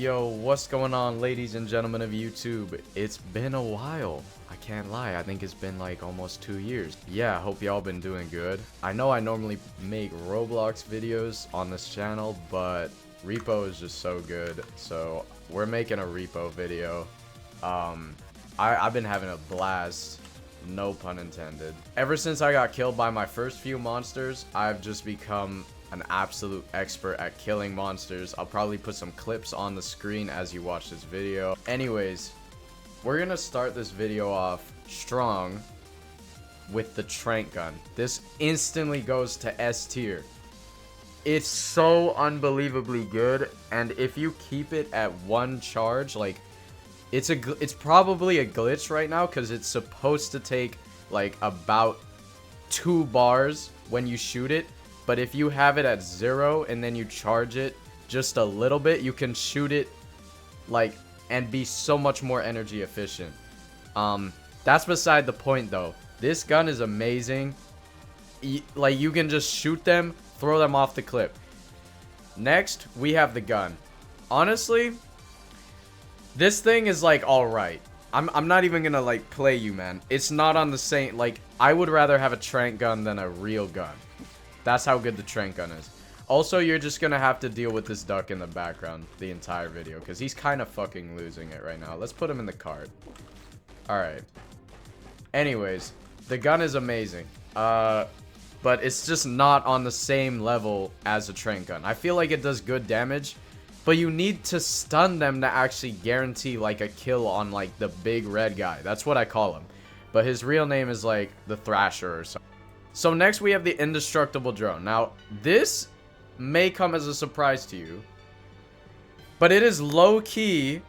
Yo, what's going on, ladies and gentlemen of YouTube? It's been a while. I can't lie, I think it's been like almost 2 years. Yeah, hope y'all been doing good. I know I normally make Roblox videos on this channel, but R.E.P.O is just so good, so we're making a R.E.P.O video. I've been having a blast, no pun intended. Ever since I got killed by my first few monsters, I've just become an absolute expert at killing monsters. I'll probably put some clips on the screen as you watch this video. Anyways, we're gonna start this video off strong with the Tranq Gun. This instantly goes to S tier. It's so unbelievably good, and if you keep it at one charge, like it's probably a glitch right now because it's supposed to take like about 2 bars when you shoot it. But if you have it at 0 and then you charge it just a little bit, you can shoot it like and be so much more energy efficient. That's beside the point though. This gun is amazing. Like you can just shoot them, throw them off the clip. Next, we have the gun. Honestly, this thing is like alright. I'm not even gonna like play you, man. It's not on the same, like I would rather have a Tranq Gun than a real gun. That's how good the Tranq Gun is. Also, you're just gonna have to deal with this duck in the background the entire video, because he's kind of fucking losing it right now. Let's put him in the cart. Alright. Anyways, the gun is amazing. But it's just not on the same level as a Tranq Gun. I feel like it does good damage, but you need to stun them to actually guarantee like a kill on like the big red guy. That's what I call him. But his real name is like the Thrasher or something. So next we have the Indestructible Drone. Now, this may come as a surprise to you, but it is low-key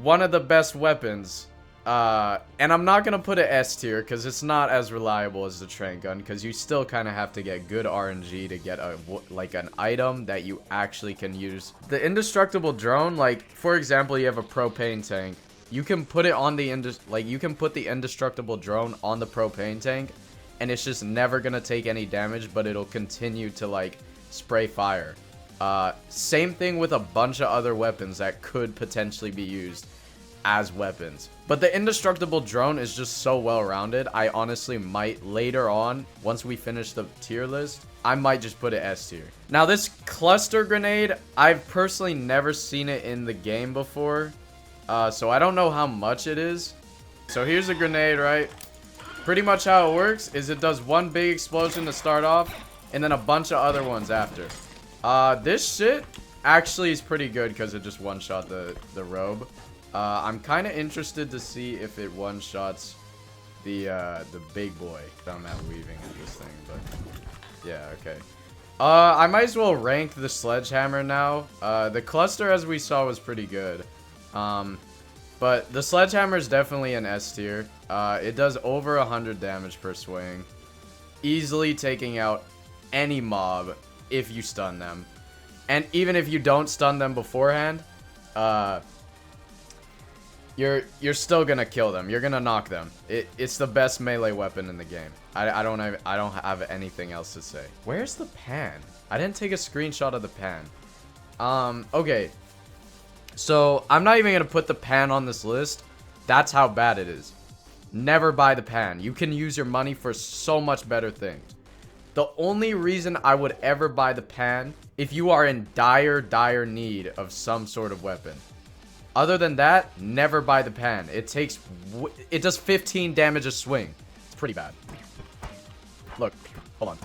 one of the best weapons. And I'm not going to put it S tier because it's not as reliable as the Tranq Gun, because you still kind of have to get good RNG to get like an item that you actually can use. The Indestructible Drone, like for example, you have a propane tank. You can put it on the you can put the Indestructible Drone on the propane tank, and it's just never gonna take any damage, but it'll continue to like spray fire. Same thing with a bunch of other weapons that could potentially be used as weapons. But the Indestructible Drone is just so well rounded. I honestly might later on, once we finish the tier list, I might just put it S tier. Now this cluster grenade, I've personally never seen it in the game before, so I don't know how much it is. So here's a grenade, right? Pretty much how it works is it does one big explosion to start off, and then a bunch of other ones after. This shit actually is pretty good because it just one-shot the robe. I'm kind of interested to see if it one-shots the big boy. I'm at weaving at this thing, but yeah, okay. I might as well rank the Sledge Hammer now. The cluster, as we saw, was pretty good. But the Sledge Hammer is definitely an S tier. It does over 100 damage per swing, easily taking out any mob if you stun them. And even if you don't stun them beforehand, you're still gonna kill them. You're gonna knock them. It's the best melee weapon in the game. I don't have anything else to say. Where's the pan? I didn't take a screenshot of the pan. Okay. So, I'm not even going to put the pan on this list. That's how bad it is. Never buy the pan. You can use your money for so much better things. The only reason I would ever buy the pan, if you are in dire need of some sort of weapon. Other than that, never buy the pan. It does 15 damage a swing. It's pretty bad. Look, hold on.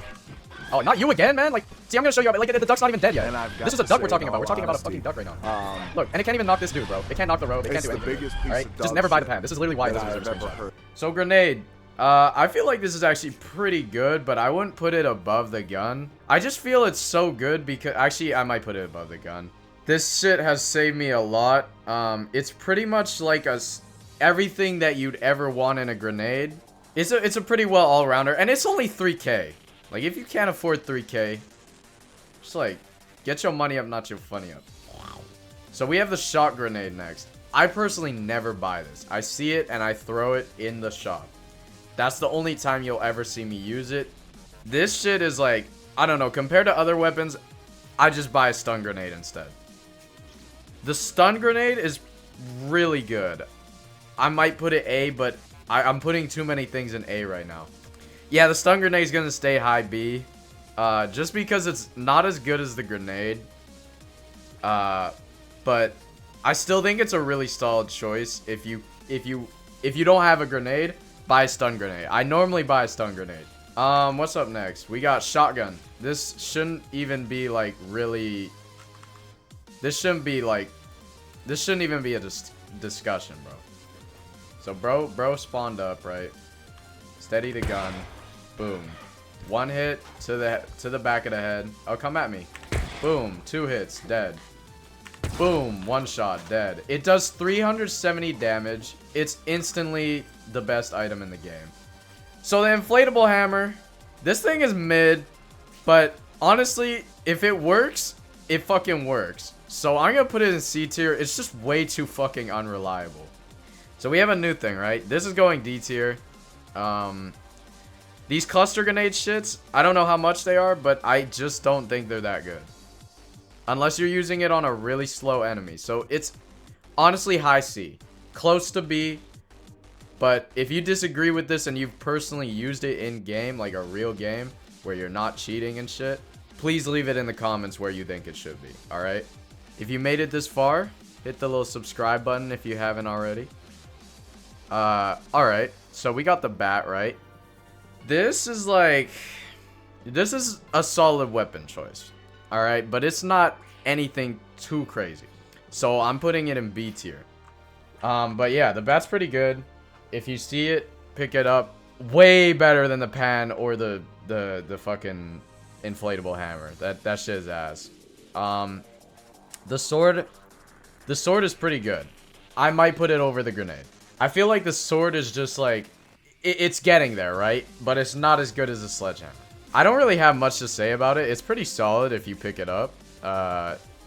Oh, not you again, man? Like, see, I'm gonna show you, like, the duck's not even dead yet. This is a duck we're talking about. We're talking about a fucking duck right now. Look, and it can't even knock this dude, bro. It can't knock the robe. It can't do anything. Alright? Just never buy the pan. This is literally why this deserves a screenshot. So, grenade. I feel like this is actually pretty good, but I wouldn't put it above the gun. I just feel it's so good because... Actually, I might put it above the gun. This shit has saved me a lot. It's pretty much like everything that you'd ever want in a grenade. It's a pretty well all-rounder, and it's only 3K. Like, if you can't afford 3K, just, like, get your money up, not your funny up. So, we have the shot grenade next. I personally never buy this. I see it, and I throw it in the shop. That's the only time you'll ever see me use it. This shit is, like, I don't know. Compared to other weapons, I just buy a stun grenade instead. The stun grenade is really good. I might put it A, but I'm putting too many things in A right now. Yeah, the stun grenade is going to stay high B. Just because it's not as good as the grenade. But I still think it's a really solid choice. If you don't have a grenade, buy a stun grenade. I normally buy a stun grenade. What's up next? We got shotgun. This shouldn't even be like really. This shouldn't even be a discussion, bro. So bro spawned up, right? Steady the gun. Boom. One hit to the back of the head. Oh, come at me. Boom. 2 hits. Dead. Boom. 1 shot. Dead. It does 370 damage. It's instantly the best item in the game. So the inflatable hammer. This thing is mid. But honestly, if it works, it fucking works. So I'm going to put it in C tier. It's just way too fucking unreliable. So we have a new thing, right? This is going D tier. These cluster grenade shits, I don't know how much they are, but I just don't think they're that good. Unless you're using it on a really slow enemy. So it's honestly high C. Close to B. But if you disagree with this and you've personally used it in game, like a real game, where you're not cheating and shit, please leave it in the comments where you think it should be, alright? If you made it this far, hit the little subscribe button if you haven't already. Alright, so we got the bat, right? This is a solid weapon choice. Alright, but it's not anything too crazy. So I'm putting it in B tier. But yeah, the bat's pretty good. If you see it, pick it up. Way better than the pan or the fucking inflatable hammer. That shit is ass. The sword is pretty good. I might put it over the grenade. I feel like the sword is just like, it's getting there, right? But it's not as good as the sledgehammer. I don't really have much to say about it. It's pretty solid if you pick it up.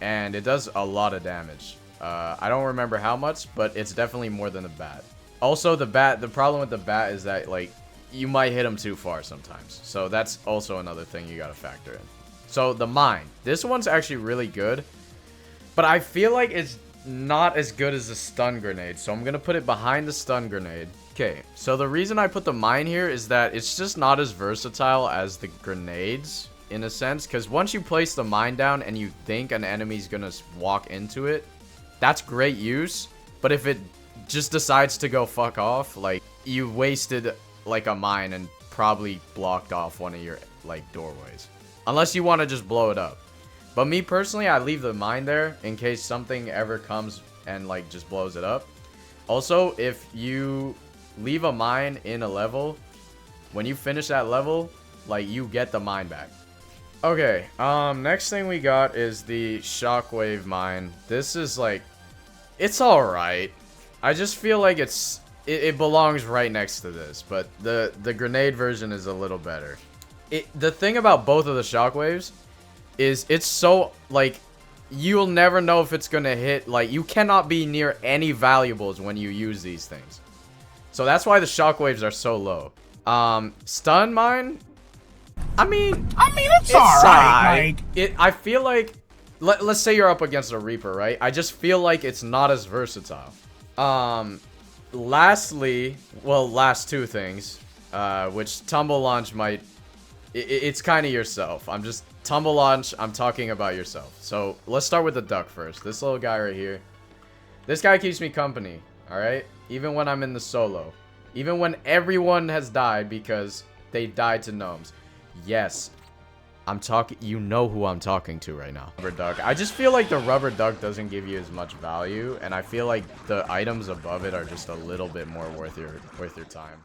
And it does a lot of damage. I don't remember how much, but it's definitely more than the bat. Also, the problem with the bat is that, like, you might hit him too far sometimes. So that's also another thing you gotta factor in. So the mine. This one's actually really good. But I feel like it's not as good as the stun grenade. So I'm gonna put it behind the stun grenade. Okay, so the reason I put the mine here is that it's just not as versatile as the grenades, in a sense. Because once you place the mine down and you think an enemy's gonna walk into it, that's great use. But if it just decides to go fuck off, like, you wasted, like, a mine and probably blocked off one of your, like, doorways. Unless you want to just blow it up. But me personally, I leave the mine there in case something ever comes and, like, just blows it up. Also, if you leave a mine in a level, when you finish that level, like, you get the mine back. Okay, next thing we got is the Shockwave Mine. This is, like, it's alright. I just feel like it belongs right next to this, but the grenade version is a little better. The thing about both of the Shockwaves is it's so, like, you'll never know if it's gonna hit. Like, you cannot be near any valuables when you use these things. So that's why the Shockwaves are so low. Stun Mine, I mean it's alright. Like, I feel like, let's say you're up against a Reaper, right? I just feel like it's not as versatile. Lastly, well, last two things, which tumble launch might, it's kind of yourself. Tumble launch, I'm talking about yourself. So let's start with the Duct first. This little guy right here. This guy keeps me company, alright? Even when I'm in the solo. Even when everyone has died because they died to gnomes. Yes. You know who I'm talking to right now. Rubber duck. I just feel like the rubber duck doesn't give you as much value, and I feel like the items above it are just a little bit more worth your time.